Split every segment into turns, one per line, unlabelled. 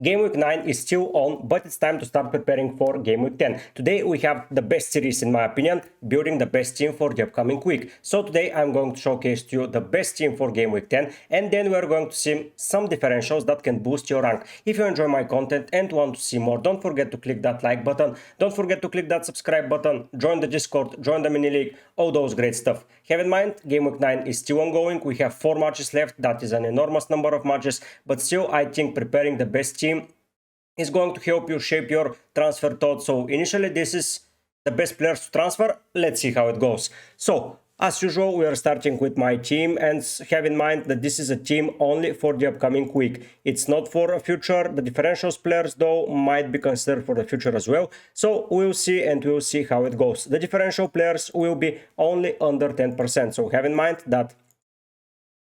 Game week 9 is still on, but it's time to start preparing for game week 10. Today we have the best series in my opinion, building the best team for the upcoming week. So today I'm going to showcase to you the best team for game week 10, and then we're going to see some differentials that can boost your rank. If you enjoy my content and want to see more, don't forget to click that like button, don't forget to click that subscribe button, join the Discord, join the mini league, all those great stuff. Have in mind, game week 9 is still ongoing, we have 4 matches left, that is an enormous number of matches, but still I think preparing the best team is going to help you shape your transfer thoughts. So initially this is the best players to transfer. Let's see how it goes. So as usual, we are starting with my team, and have in mind that this is a team only for the upcoming week. It's not for a future. The differentials players though might be considered for the future as well. So we'll see, and we'll see how it goes. The differential players will be only under 10%. So have in mind that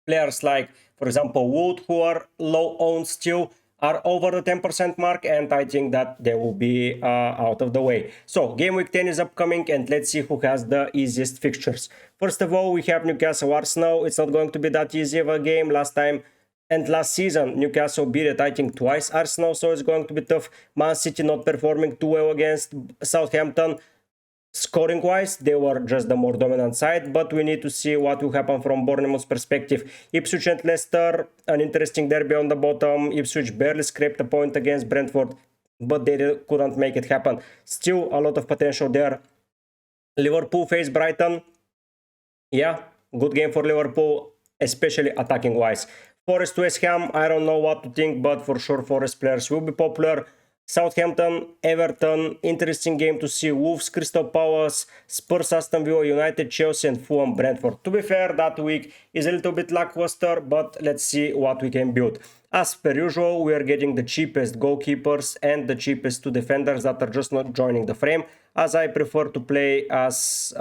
players like, for example, Wood, who are low owned still, are over the 10% mark, and I think that they will be out of the way. So game week 10 is upcoming, and let's see who has the easiest fixtures. First of all, we have Newcastle Arsenal. It's not going to be that easy of a game. Last time and last season Newcastle beat it, I think, twice Arsenal, so it's going to be tough. Man City not performing too well against Southampton. Scoring wise, they were just the more dominant side, but we need to see what will happen from Bournemouth's perspective. Ipswich and Leicester, an interesting derby on the bottom. Ipswich barely scraped a point against Brentford, but they couldn't make it happen. Still a lot of potential there. Liverpool face Brighton. Yeah, good game for Liverpool, especially attacking wise. Forest West Ham, I don't know what to think, but for sure Forest players will be popular. Southampton, Everton, interesting game to see. Wolves, Crystal Palace, Spurs, Aston Villa, United, Chelsea, and Fulham, Brentford. To be fair, that week is a little bit lackluster, but let's see what we can build. As per usual, we are getting the cheapest goalkeepers and the cheapest 2 defenders that are just not joining the frame, as I prefer to play as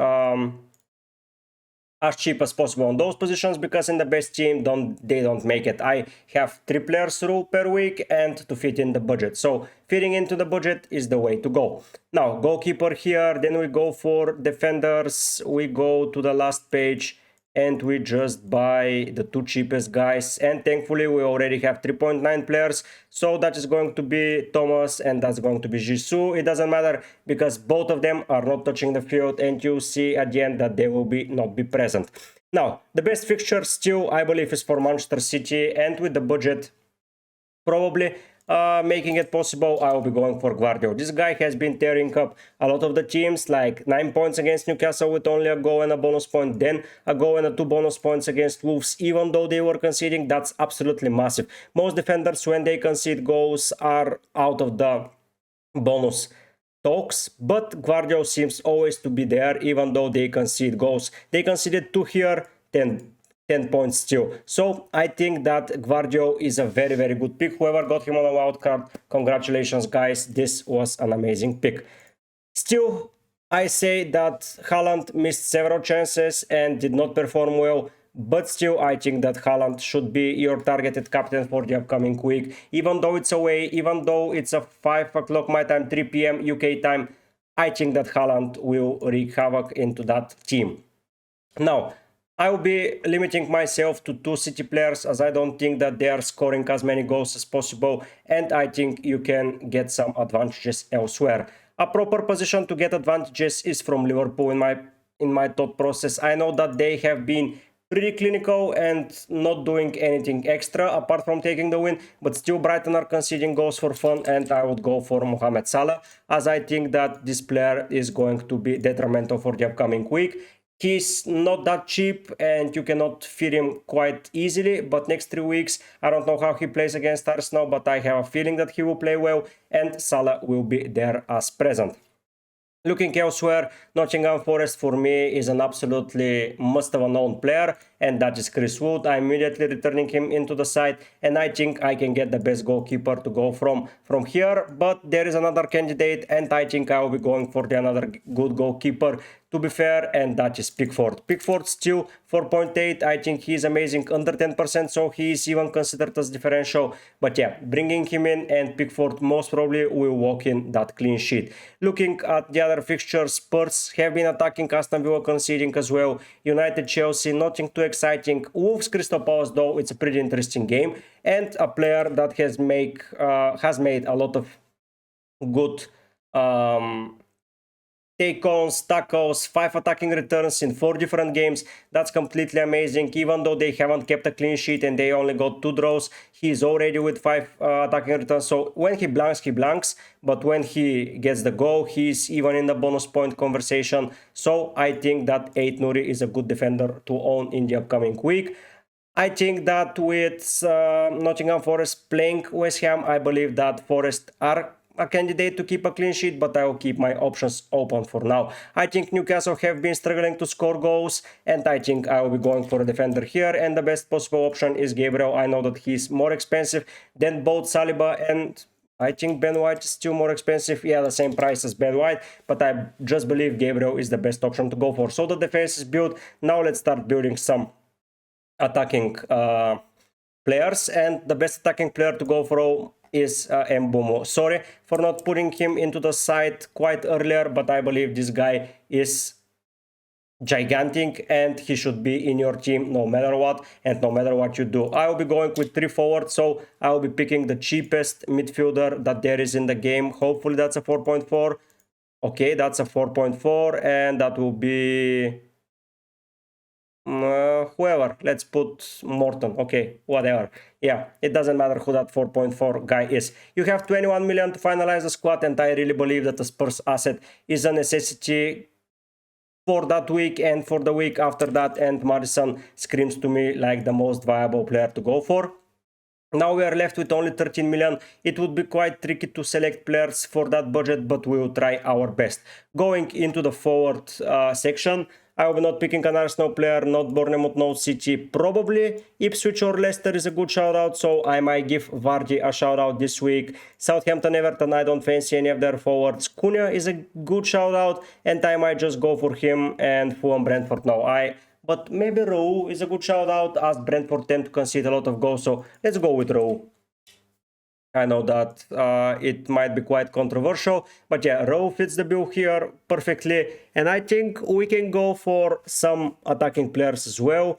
cheap as possible on those positions, because in the best team they don't make it. I have 3 players rule per week and to fit in the budget, so fitting into the budget is the way to go. Now goalkeeper here, then we go for defenders, we go to the last page and we just buy the 2 cheapest guys, and thankfully we already have 3.9 players, so that is going to be Thomas and that's going to be Jisoo. It doesn't matter because both of them are not touching the field, and you'll see at the end that they will not be present. Now the best fixture still, I believe, is for Manchester City, and with the budget probably making it possible, I will be going for Gvardiol. This guy has been tearing up a lot of the teams, like 9 points against Newcastle with only a goal and a bonus point, then a goal and 2 bonus points against Wolves, even though they were conceding. That's absolutely massive. Most defenders, when they concede goals, are out of the bonus talks, but Gvardiol seems always to be there, even though they concede goals. They conceded 2 here, 10 points still. So I think that Gvardiol is a very, very good pick. Whoever got him on a wild card, congratulations guys, this was an amazing pick. Still, I say that Haaland missed several chances and did not perform well, but still I think that Haaland should be your targeted captain for the upcoming week. Even though it's away, even though it's a 5 o'clock my time, 3 p.m. UK time, I think that Haaland will wreak havoc into that team. Now I will be limiting myself to 2 City players, as I don't think that they are scoring as many goals as possible, and I think you can get some advantages elsewhere. A proper position to get advantages is from Liverpool in my thought process. I know that they have been pretty clinical and not doing anything extra apart from taking the win, but still Brighton are conceding goals for fun, and I would go for Mohamed Salah, as I think that this player is going to be detrimental for the upcoming week. He's not that cheap and you cannot fit him quite easily, but next 3 weeks, I don't know how he plays against Arsenal, but I have a feeling that he will play well and Salah will be there as present. Looking elsewhere, Nottingham Forest for me is an absolutely must-have-known player, and that is Chris Wood. I'm immediately returning him into the side, and I think I can get the best goalkeeper to go from here. But there is another candidate, and I think I will be going for the another good goalkeeper to be fair, and that is Pickford. Pickford still 4.8. I think he's amazing, under 10%, so he is even considered as differential. But yeah, bringing him in, and Pickford most probably will walk in that clean sheet. Looking at the other fixtures, Spurs have been attacking, Aston Villa conceding as well. United, Chelsea, nothing too exciting. Wolves, Crystal Palace, though, it's a pretty interesting game, and a player that has made a lot of good take-ons, tackles, 5 attacking returns in 4 different games. That's completely amazing. Even though they haven't kept a clean sheet and they only got 2 draws, he's already with 5 attacking returns. So when he blanks, but when he gets the goal, he's even in the bonus point conversation. So I think that 8 Nuri is a good defender to own in the upcoming week. I think that with Nottingham Forest playing West Ham, I believe that Forest are a candidate to keep a clean sheet, but I will keep my options open for now. I think Newcastle have been struggling to score goals, and I think I will be going for a defender here, and the best possible option is Gabriel. I know that he's more expensive than both Saliba and I think Ben White is still more expensive. Yeah, the same price as Ben White, but I just believe Gabriel is the best option to go for. So the defense is built. Now let's start building some attacking players, and the best attacking player to go for is Mbumo. Sorry for not putting him into the side quite earlier, but I believe this guy is gigantic and he should be in your team no matter what and no matter what you do. I will be going with 3 forward, so I will be picking the cheapest midfielder that there is in the game. Hopefully that's a 4.4. Okay, that's a 4.4, and that will be whoever. Let's put Morton. Okay, whatever. Yeah, it doesn't matter who that 4.4 guy is. You have 21 million to finalize the squad, and I really believe that the Spurs asset is a necessity for that week and for the week after that, and Maddison screams to me like the most viable player to go for. Now we are left with only 13 million. It would be quite tricky to select players for that budget, but we will try our best. Going into the forward section, I will be not picking an Arsenal player, not Bournemouth, no City. Probably Ipswich or Leicester is a good shout out, so I might give Vardy a shout out this week. Southampton, Everton, I don't fancy any of their forwards. Cunha is a good shout out, and I might just go for him. And Fulham, Brentford, no. But maybe Raul is a good shout out, as Brentford tend to concede a lot of goals, so let's go with Raul. I know that it might be quite controversial, but yeah, Raul fits the bill here perfectly, and I think we can go for some attacking players as well.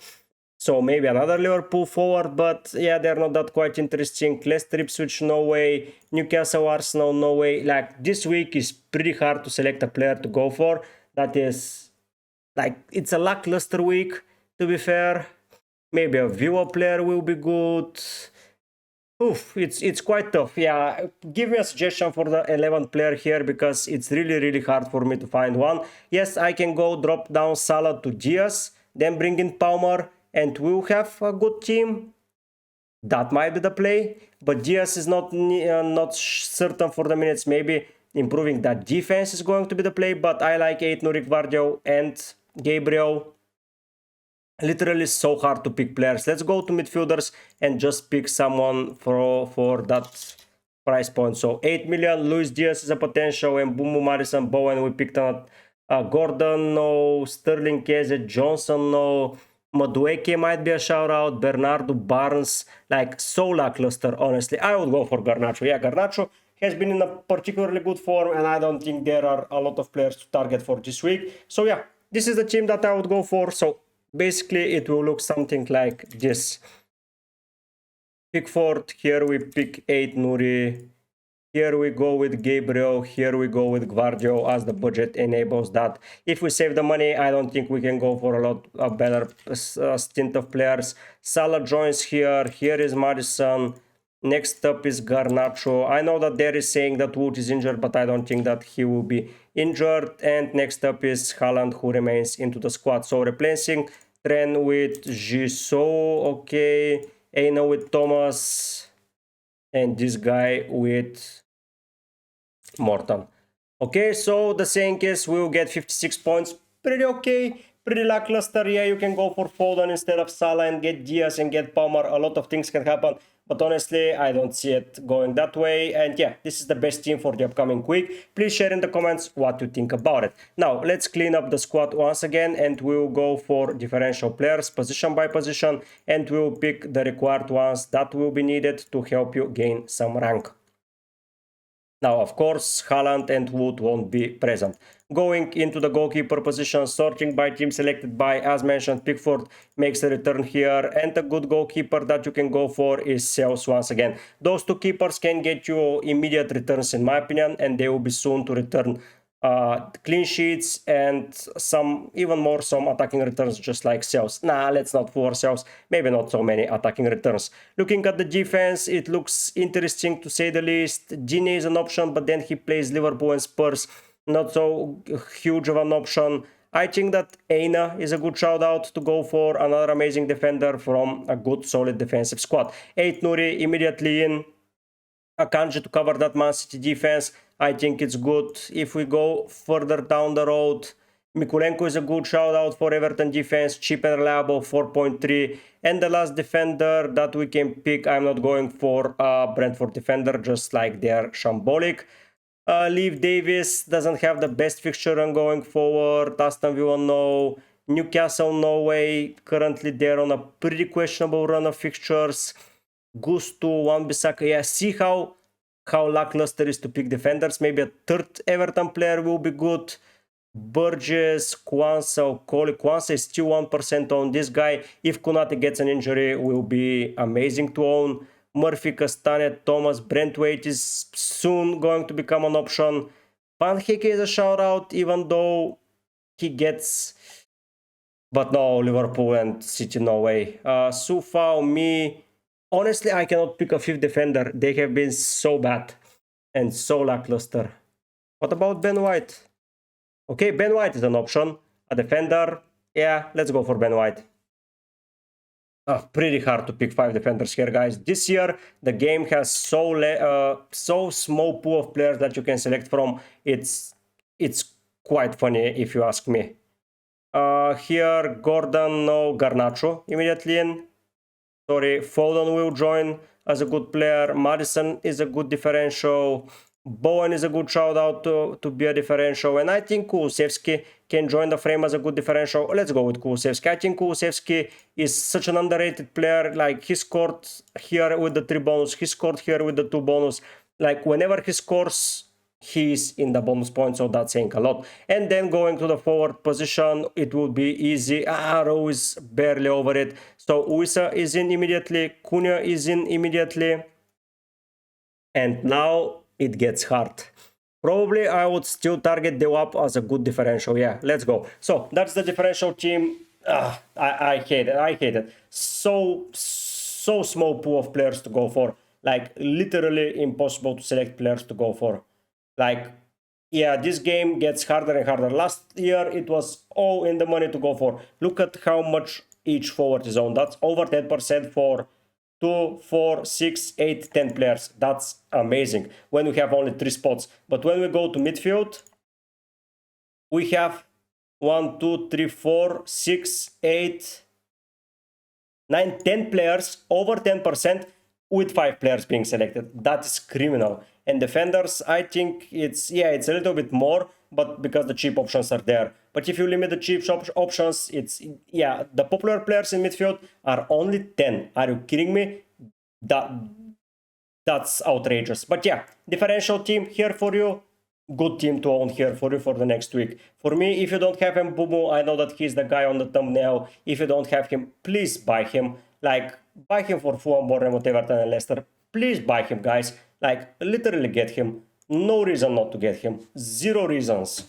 So maybe another Liverpool forward, but yeah, they're not that quite interesting. Leicester, Ipswich, no way. Newcastle, Arsenal, no way. Like, this week is pretty hard to select a player to go for. That is, like, it's a lackluster week, to be fair. Maybe a Villa player will be good. Oof, it's quite tough. Yeah, give me a suggestion for the 11th player here, because it's really hard for me to find one. Yes, I can go drop down Salah to Diaz, then bring in Palmer, and we'll have a good team. That might be the play, but Diaz is not certain for the minutes. Maybe improving that defense is going to be the play, but I like 8 Nuri, Gvardiol and Gabriel. Literally so hard to pick players. Let's go to midfielders and just pick someone for that price point. So 8 million, Luis Diaz is a potential, and Mbumo, Maddison, Bowen. We picked up Gordon, no. Sterling, Keze, Johnson, no. Madueke might be a shout out. Bernardo, Barnes, like so lackluster, honestly. I would go for Garnacho. Yeah, Garnacho has been in a particularly good form, and I don't think there are a lot of players to target for this week. So yeah, this is the team that I would go for. So basically, it will look something like this. Pickford, here we pick 8 Nuri. Here we go with Gabriel. Here we go with Gvardiol, as the budget enables that. If we save the money, I don't think we can go for a better stint of players. Salah joins here. Here is Maddison. Next up is Garnacho. I know that there is saying that Wood is injured, but I don't think that he will be injured. And next up is Haaland, who remains into the squad. So replacing Trent with Jisoo, okay. Aina with Thomas, and this guy with Morton. Okay, so the saying is we will get 56 points. Pretty okay, pretty lackluster. Yeah, you can go for Foden instead of Salah and get Diaz and get Palmer. A lot of things can happen. but honestly, I don't see it going that way. And yeah, this is the best team for the upcoming week. Please share in the comments what you think about it. Now, let's clean up the squad once again, and we'll go for differential players position by position, and we'll pick the required ones that will be needed to help you gain some rank. Now, of course, Haaland and Wood won't be present. Going into the goalkeeper position, sorting by team selected by, as mentioned, Pickford makes a return here, and a good goalkeeper that you can go for is Sales once again. Those two keepers can get you immediate returns in my opinion, and they will be soon to return clean sheets and some attacking returns, just like Sales. Nah, let's not fool ourselves, maybe not so many attacking returns. Looking at the defense, it looks interesting to say the least. Gine is an option, but then he plays Liverpool and Spurs, not so huge of an option. I think that Aina is a good shout out to go for, another amazing defender from a good solid defensive squad. 8 Nuri immediately in. Akanji to cover that Man City defense, I think it's good. If we go further down the road, Mikulenko is a good shout out for Everton defense, cheap and reliable, 4.3. And the last defender that we can pick, I'm not going for a Brentford defender, just like they're shambolic. Leave Davis doesn't have the best fixture run going forward. Aston Villa, no. Newcastle, no way. Currently, they're on a pretty questionable run of fixtures. Gusto, Wan-Bissaka, yeah, see how lackluster is to pick defenders. Maybe a third Everton player will be good. Burgess, Kwanzaa, Kwanzaa is still 1% on. This guy, if Konate gets an injury, will be amazing to own. Murphy, Castanet, Thomas, Brentwaite is soon going to become an option. Van Hecke is a shout out, even though he gets... But no, Liverpool and City, no way. Sufao, me... Honestly, I cannot pick a fifth defender. They have been so bad and so lackluster. What about Ben White? Okay, Ben White is an option. A defender. Yeah, let's go for Ben White. Pretty hard to pick 5 defenders here, guys. This year, the game has so small pool of players that you can select from. It's quite funny, if you ask me. Here, Gordon, no, Garnacho immediately in. Sorry, Foden will join as a good player. Madison is a good differential. Bowen is a good shout out to be a differential. And I think Kulusevski can join the frame as a good differential. Let's go with Kulusevski. I think Kulusevski is such an underrated player. Like, he scored here with the 3 bonus. He scored here with the 2 bonus. Like, whenever he scores, he's in the bonus point, so that's saying a lot. And then going to the forward position, it would be easy. Arrow is barely over it. So Uisa is in immediately. Cunha is in immediately. And now it gets hard. Probably I would still target Dewap as a good differential. Yeah, let's go. So that's the differential team. I hate it. I hate it. So small pool of players to go for. Like, literally impossible to select players to go for. Like, yeah, this game gets harder and harder. Last year, it was all in the money to go for. Look at how much each forward is on. That's over 10% for 2, 4, 6, 8, 10 players. That's amazing when we have only 3 spots. But when we go to midfield, we have 1, 2, 3, 4, 6, 8, 9, 10 players, over 10%, with 5 players being selected. That is criminal. And defenders, I think it's a little bit more, but because the cheap options are there. But if you limit the cheap options, the popular players in midfield are only 10. Are you kidding me? That's outrageous. But yeah, differential team here for you. Good team to own here for you for the next week. For me, if you don't have Mbumo, I know that he's the guy on the thumbnail. If you don't have him, please buy him. Like, buy him for Fulham, Bournemouth, Everton and Leicester. Please buy him, guys. Like, literally get him. No reason not to get him. 0 reasons.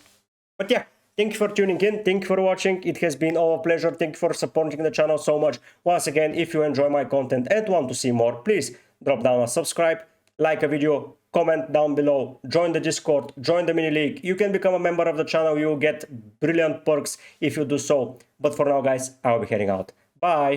But yeah, thank you for tuning in. Thank you for watching. It has been our pleasure. Thank you for supporting the channel so much. Once again, if you enjoy my content and want to see more, please drop down a subscribe, like a video, comment down below, join the Discord, join the mini league. You can become a member of the channel. You will get brilliant perks if you do so. But for now, guys, I'll be heading out. Bye.